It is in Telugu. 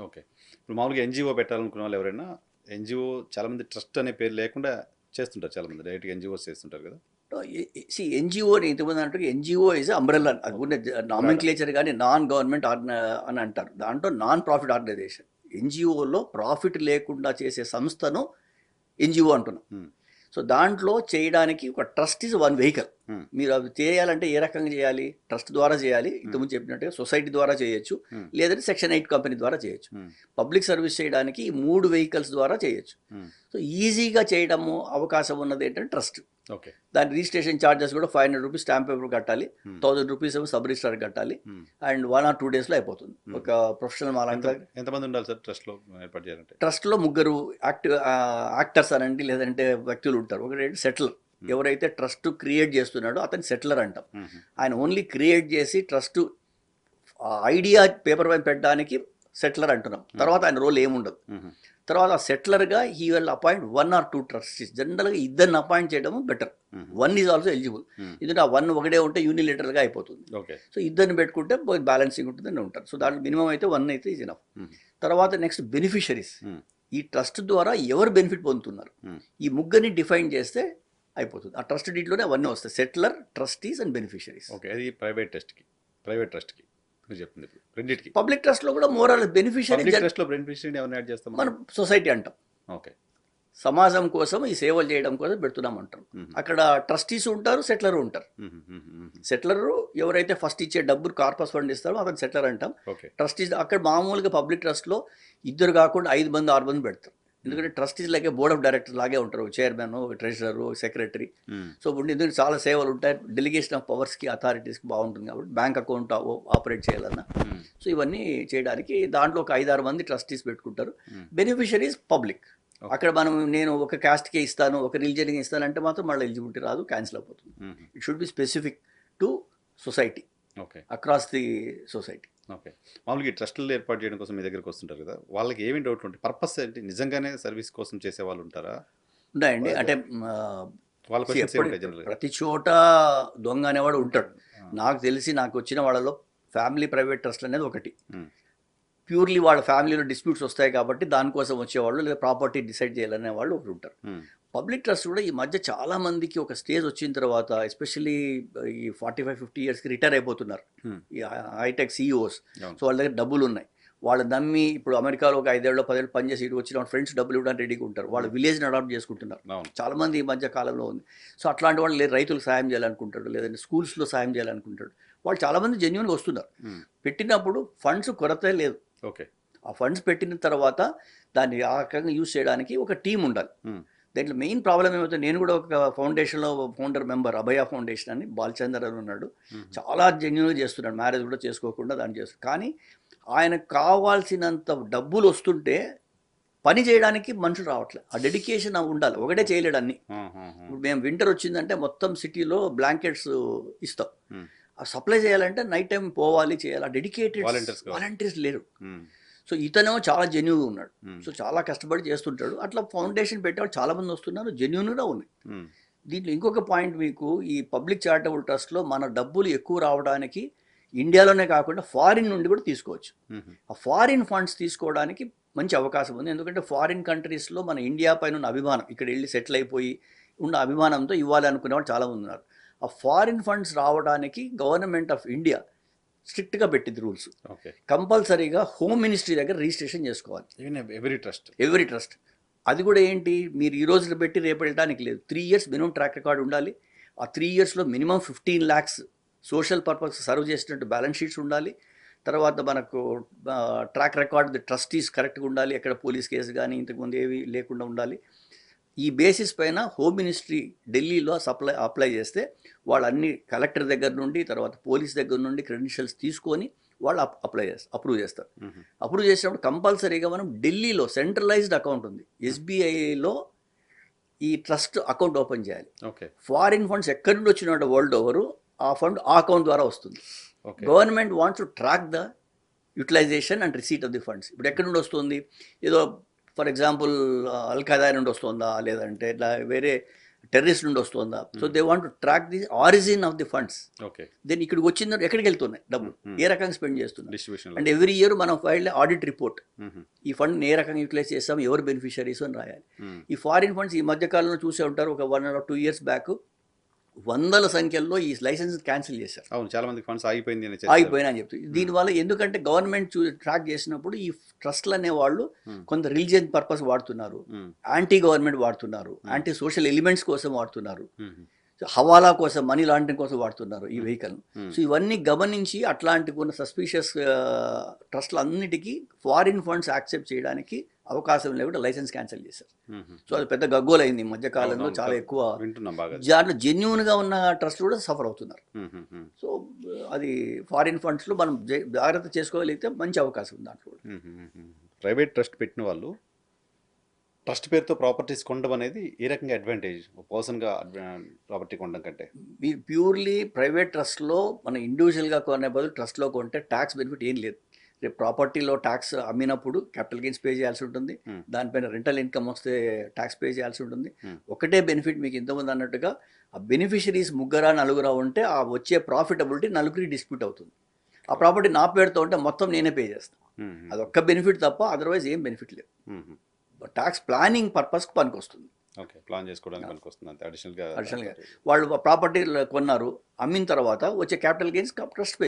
ఓకే. ఇప్పుడు మామూలుగా ఎన్‌జీఓ పెట్టాలనుకున్న వాళ్ళు ఎవరైనా ఎన్‌జీఓ చాలామంది ట్రస్ట్ అనే పేరు లేకుండా చేస్తుంటారు చాలామంది. డైరెక్ట్‌గా ఎన్‌జీఓస్ చేస్తుంటారు కదా! ఎన్జిఓ ఇంతకుముందు అంటే ఎన్జిఓ ఇస్ అంబ్రెల్లా, అది ఉన్న నామిన్క్లేచర్ కానీ నాన్ గవర్నమెంట్ అని అంటారు. దాంట్లో నాన్ ప్రాఫిట్ ఆర్గనైజేషన్. ఎన్జిఓలో ప్రాఫిట్ లేకుండా చేసే సంస్థను ఎన్జిఓ అంటున్నాం. సో దాంట్లో చేయడానికి ఒక ట్రస్ట్ ఇస్ వన్ వెహికల్. మీరు అవి చేయాలంటే ఏ రకంగా చేయాలి? ట్రస్ట్ ద్వారా చేయాలి, ఇంతకుముందు చెప్పినట్టుగా సొసైటీ ద్వారా చేయొచ్చు, లేదంటే సెక్షన్ 8 కంపెనీ ద్వారా చేయొచ్చు. పబ్లిక్ సర్వీస్ చేయడానికి ఈ 3 వెహికల్స్ ద్వారా చేయొచ్చు. సో ఈజీగా చేయడము అవకాశం ఉన్నది ఏంటంటే ట్రస్ట్. ఓకే. దాని రిజిస్ట్రేషన్ ఛార్జెస్ కూడా 500 రూపీస్ స్టాంప్ పేపర్ కట్టాలి, 1000 రూపీస్ ఏమో సబ్ రిజిస్ట్రార్ కట్టాలి, అండ్ 1 or 2 daysలో అయిపోతుంది. ఒక ప్రొఫెషనల్ మాలంతా. ఎంతమంది ఉండాలి సార్ ట్రస్ట్లో ఏర్పాటు చేయాలంటే? ట్రస్ట్లో 3 యాక్టర్స్ అనండి, లేదంటే వ్యక్తులు ఉంటారు. ఒకటి సెటిలర్, ఎవరైతే ట్రస్ట్ క్రియేట్ చేస్తున్నాడో అతని సెటిలర్ అంటాం. ఆయన ఓన్లీ క్రియేట్ చేసి ట్రస్ట్ ఐడియా పేపర్ పైన పెట్టడానికి సెటిలర్ అంటున్నాం. తర్వాత ఆయన రోల్ ఏముండదు. తర్వాత సెటిలర్గా he will appoint 1 or 2 trustees. జనరల్గా ఇద్దరిని అపాయింట్ చేయడం బెటర్. 1 is also eligible. ఎందుకంటే ఆ 1 ఒకటే ఉంటే యూనిలేటర్గా అయిపోతుంది. సో ఇద్దరిని పెట్టుకుంటే బ్యాలెన్సింగ్ ఉంటుందని ఉంటారు. సో దాంట్లో మినిమం అయితే 1 అయితే ఈజ్ ఎనఫ్. తర్వాత నెక్స్ట్ బెనిఫిషరీస్. ఈ ట్రస్ట్ ద్వారా ఎవరు బెనిఫిట్ పొందుతున్నారు, ఈ ముగ్గురిని డిఫైన్ చేస్తే అయిపోతుంది. ఆ ట్రస్ట్ డీట్లోనే అవన్నీ వస్తాయి: settler, trustees and beneficiaries. Okay. అది ప్రైవేట్ ట్రస్ట్కి చెప్తుంది. రెండింటికి పబ్లిక్ ట్రస్ట్లో కూడా మోరల్ బెనిఫిషరీ. ట్రస్ట్లో బెనిఫిషరీ ఎవరిని యాడ్ చేస్తాం? మనం సొసైటీ అంటాం. ఓకే. సమాజం కోసం ఈ సేవలు చేయడం కోసం పెడుతున్నాం అంటాం. అక్కడ ట్రస్టీస్ ఉంటారు, సెటిలర్ ఉంటారు. సెటిలర్ ఎవరైతే ఫస్ట్ ఇచ్చే డబ్బు కార్పస్ ఫండ్ ఇస్తారో అతను సెటిలర్ అంటాం. ట్రస్టీస్ అక్కడ మామూలుగా పబ్లిక్ ట్రస్ట్లో 2 కాకుండా 5 మంది 6 మంది పెడతారు. ఎందుకంటే ట్రస్టీస్ లాగే బోర్డ్ ఆఫ్ డైరెక్టర్స్ లాగే ఉంటారు, చైర్మన్, ట్రెజరర్, సెక్రటరీ. సో ఇప్పుడు ఎందుకంటే చాలా సేవలు ఉంటాయి, డెలిగేషన్ ఆఫ్ పవర్స్కి, అథారిటీస్కి బాగుంటుంది కాబట్టి బ్యాంక్ అకౌంట్ ఆపరేట్ చేయాలన్నా. సో ఇవన్నీ చేయడానికి దాంట్లో ఒక 5-6 మంది ట్రస్టీస్ పెట్టుకుంటారు. Beneficiaries public. అక్కడ నేను ఒక కాస్ట్కే ఇస్తాను, ఒక రిలీజన్కి ఇస్తానంటే మాత్రం మళ్ళీ ఎలిజిబిలిటీ రాదు, క్యాన్సిల్ అయిపోతుంది. It should be specific to society, across the society. Okay. మామూలుగా ట్రస్టులు ఏర్పాటు చేయడం కోసం మీ దగ్గరికి వస్తుంటారు కదా, వాళ్ళకి ఏమేమి డౌట్లు ఉంటాయి? పర్పస్ ఏంటి? నిజంగానే సర్వీస్ కోసం చేసే వాళ్ళు ఉంటారా? ఉన్నాయండి. అంటే ప్రతి చోట దొంగ అనేవాడు ఉంటాడు. నాకు తెలిసి నాకు వచ్చిన వాళ్ళలో ఫ్యామిలీ ప్రైవేట్ ట్రస్ట్ అనేది ఒకటి. ప్యూర్లీ వాళ్ళ ఫ్యామిలీలో డిస్ప్యూట్స్ వస్తాయి కాబట్టి దానికోసం వచ్చేవాళ్ళు, లేదా ప్రాపర్టీ డిసైడ్ చేయాలనే వాళ్ళు ఒకరు ఉంటారు. పబ్లిక్ ట్రస్ట్ కూడా ఈ మధ్య చాలా మందికి ఒక స్టేజ్ వచ్చిన తర్వాత, ఎస్పెషల్లీ ఈ 45-50 ఇయర్స్కి రిటైర్ అయిపోతున్నారు ఈ హైటెక్ సిఇఓస్. సో వాళ్ళ దగ్గర డబ్బులు ఉన్నాయి, వాళ్ళు నమ్మి ఇప్పుడు అమెరికాలో ఒక 5 ఏళ్ళు 10 ఏళ్ళు పనిచేసి ఇటు వచ్చిన ఫ్రెండ్స్ డబ్బులు ఇవ్వడానికి రెడీగా ఉంటారు. వాళ్ళ విలేజ్ని అడాప్ట్ చేసుకుంటున్నారు చాలా మంది ఈ మధ్య కాలంలో ఉంది. సో అట్లాంటి వాళ్ళు రైతులకు సాయం చేయాలనుకుంటాడు, లేదంటే స్కూల్స్లో సాయం చేయాలనుకుంటాడు. వాళ్ళు చాలామంది జెన్యున్గా వస్తున్నారు. పెట్టినప్పుడు ఫండ్స్ కొరత లేదు. ఓకే. ఆ ఫండ్స్ పెట్టిన తర్వాత దాన్ని ఆ రకంగా యూజ్ చేయడానికి ఒక టీం ఉండాలి. దాంట్లో మెయిన్ ప్రాబ్లం ఏమవుతుంది, నేను కూడా ఒక ఫౌండేషన్లో ఫౌండర్ మెంబర్, అభయ ఫౌండేషన్ అని, బాలచందర్ అని ఉన్నాడు. చాలా జెన్యున్గా చేస్తున్నాడు, మ్యారేజ్ కూడా చేసుకోకుండా దాన్ని చేస్తున్నాడు. కానీ ఆయనకు కావాల్సినంత డబ్బులు వస్తుంటే పని చేయడానికి మనుషులు రావట్లేదు. ఆ డెడికేషన్ ఉండాలి, ఒకటే చేయలేడు అన్ని. ఇప్పుడు మేము వింటర్ వచ్చిందంటే మొత్తం సిటీలో బ్లాంకెట్స్ ఇస్తాం, ఆ సప్లై చేయాలంటే నైట్ టైం పోవాలి, చేయాలి. ఆ డెడికేటెడ్ వాలంటీర్స్ లేరు. సో ఇతనేమో చాలా జెన్యూన్గా ఉన్నాడు. సో చాలా కష్టపడి చేస్తుంటాడు. అట్లా ఫౌండేషన్ పెట్టేవాళ్ళు చాలామంది వస్తున్నారు, జెన్యూన్గా ఉన్నాయి. దీంట్లో ఇంకొక పాయింట్, మీకు ఈ పబ్లిక్ చారిటబుల్ ట్రస్ట్లో మన డబ్బులు ఎక్కువ రావడానికి ఇండియాలోనే కాకుండా ఫారిన్ నుండి కూడా తీసుకోవచ్చు. ఆ ఫారిన్ ఫండ్స్ తీసుకోవడానికి మంచి అవకాశం ఉంది. ఎందుకంటే ఫారిన్ కంట్రీస్లో మన ఇండియా పైన ఉన్న అభిమానం, ఇక్కడ వెళ్ళి సెటిల్ అయిపోయి ఉన్న అభిమానంతో ఇవ్వాలి అనుకునే వాళ్ళు చాలామంది ఉన్నారు. ఆ ఫారిన్ ఫండ్స్ రావడానికి గవర్నమెంట్ ఆఫ్ ఇండియా స్ట్రిక్ట్గా పెట్టింది రూల్స్. కంపల్సరీగా హోమ్ మినిస్ట్రీ దగ్గర రిజిస్ట్రేషన్ చేసుకోవాలి ఎవ్రీ ట్రస్ట్. అది కూడా ఏంటి, మీరు ఈ రోజులో పెట్టి రేపు వెళ్ళడానికి లేదు. 3 years మినిమం ట్రాక్ రికార్డ్ ఉండాలి. ఆ 3 yearsలో minimum 15 lakhs social purpose serve చేసినట్టు బ్యాలెన్స్ షీట్స్ ఉండాలి. తర్వాత మనకు ట్రాక్ రికార్డ్ ట్రస్టీస్ కరెక్ట్గా ఉండాలి, ఎక్కడ పోలీస్ కేసు కానీ ఇంతకుముందు ఏవి లేకుండా ఉండాలి. ఈ బేసిస్ పైన హోమ్ మినిస్ట్రీ ఢిల్లీలో అప్లై చేస్తే వాళ్ళు అన్ని కలెక్టర్ దగ్గర నుండి, తర్వాత పోలీస్ దగ్గర నుండి క్రెడెన్షియల్స్ తీసుకొని వాళ్ళు అప్రూవ్ చేస్తారు. అప్రూవ్ చేసినప్పుడు కంపల్సరీగా మనం ఢిల్లీలో సెంట్రలైజ్డ్ అకౌంట్ ఉంది, ఎస్బీఐలో ఈ ట్రస్ట్ అకౌంట్ ఓపెన్ చేయాలి. ఫారిన్ ఫండ్స్ ఎక్కడి నుండి వచ్చినట్టు వరల్డ్ ఓవర్ ఆ ఫండ్ ఆ అకౌంట్ ద్వారా వస్తుంది. Government wants to track the utilization and receipt of the funds. ఇప్పుడు ఎక్కడి నుండి వస్తుంది, ఏదో ఫర్ ఎగ్జాంపుల్ అల్ఖైదా నుండి వస్తుందా, లేదంటే వేరే టెర్రరిస్ట్ నుండి వస్తుందా, so they want to track the origin of the funds. Okay. Then ఇక్కడికి వచ్చిన ఎక్కడికి వెళ్తున్నాయి డబ్బులు, ఏ రకంగా స్పెండ్ చేస్తున్నారు. డిస్ట్రిబ్యూషన్. అండ్ ఎవ్రీ ఇయర్ మనం ఫైల్ ఆడిట్ రిపోర్ట్, ఈ ఫండ్ ఏ రకంగా యూటిలైజ్ చేస్తాం, ఎవరు బెనిఫిషరీస్ అని రాయాలి. ఈ ఫారిన్ ఫండ్స్ ఈ మధ్య కాలంలో చూసే ఉంటారు, ఒక 1 or 2 years బ్యాక్ వందల సంఖ్యలో ఈ లైసెన్స్ క్యాన్సిల్ చేశారు. అవును, చాలా మంది ఫండ్స్ ఆగిపోయింది అని ఆగిపోయినా అని చెప్తుంది. దీనివల్ల ఎందుకంటే గవర్నమెంట్ ట్రాక్ చేసినప్పుడు ఈ ట్రస్ట్లు అనే వాళ్ళు కొంత రిలీజియన్ పర్పస్ వాడుతున్నారు, యాంటీ గవర్నమెంట్ వాడుతున్నారు, యాంటీ సోషల్ ఎలిమెంట్స్ కోసం వాడుతున్నారు, హవాలా కోసం, మనీ లాండరింగ్ కోసం వాడుతున్నారు ఈ వెహికల్. సో ఇవన్నీ గమనించి అట్లాంటి కొన్ని సస్పీషియస్ ట్రస్ట్లు అన్నిటికీ ఫారిన్ ఫండ్స్ యాక్సెప్ట్ చేయడానికి అవకాశం లేకుండా లైసెన్స్ క్యాన్సిల్ చేశారు. సో అది పెద్ద గగ్గోలు అయింది ఈ మధ్యకాలంలో, చాలా ఎక్కువ. దాంట్లో జెన్యూన్గా ఉన్న ట్రస్ట్లు కూడా సఫర్ అవుతున్నారు. సో అది ఫారిన్ ఫండ్స్లో మనం జాగ్రత్త చేసుకోగలిగితే మంచి అవకాశం ఉంది దాంట్లో. ప్రైవేట్ ట్రస్ట్ పెట్టిన వాళ్ళు ట్రస్ట్ పేరుతో ప్రాపర్టీస్ కొనడం అనేది ఏ రకంగా అడ్వాంటేజ్ పర్సన్గా ప్రాపర్టీ కొనడం కంటే? మీరు ప్యూర్లీ ప్రైవేట్ ట్రస్ట్లో మన ఇండివిజువల్గా కొనే బదులు ట్రస్ట్లో కొంటే ట్యాక్స్ బెనిఫిట్ ఏం లేదు. రేపు ప్రాపర్టీలో ట్యాక్స్ అమ్మినప్పుడు క్యాపిటల్ గెయిన్స్ పే చేయాల్సి ఉంటుంది, దానిపైన రెంటల్ ఇన్కమ్ వస్తే ట్యాక్స్ పే చేయాల్సి ఉంటుంది. ఒకటే బెనిఫిట్ మీకు ఇంతకుముందు అన్నట్టుగా, ఆ బెనిఫిషరీస్ 3-4 ఉంటే ఆ వచ్చే ప్రాఫిటబిలిటీ 4 డిస్ప్యూట్ అవుతుంది. ఆ ప్రాపర్టీ నా పేరుతో ఉంటే మొత్తం నేనే పే చేస్తాను. అదొక్క బెనిఫిట్ తప్ప అదర్వైజ్ ఏం బెనిఫిట్ లేదు. ట్యాక్స్ ప్లానింగ్ పర్పస్కి పనికి వస్తుంది. ఓకే, ప్లాన్ చేసుకోవడానికి పనికి వస్తుంది అంతే. అడిషనల్గా వాళ్ళు ప్రాపర్టీ కొన్నారు, అమ్మిన తర్వాత వచ్చే క్యాపిటల్ గెయిన్స్ ట్రస్ట్ పే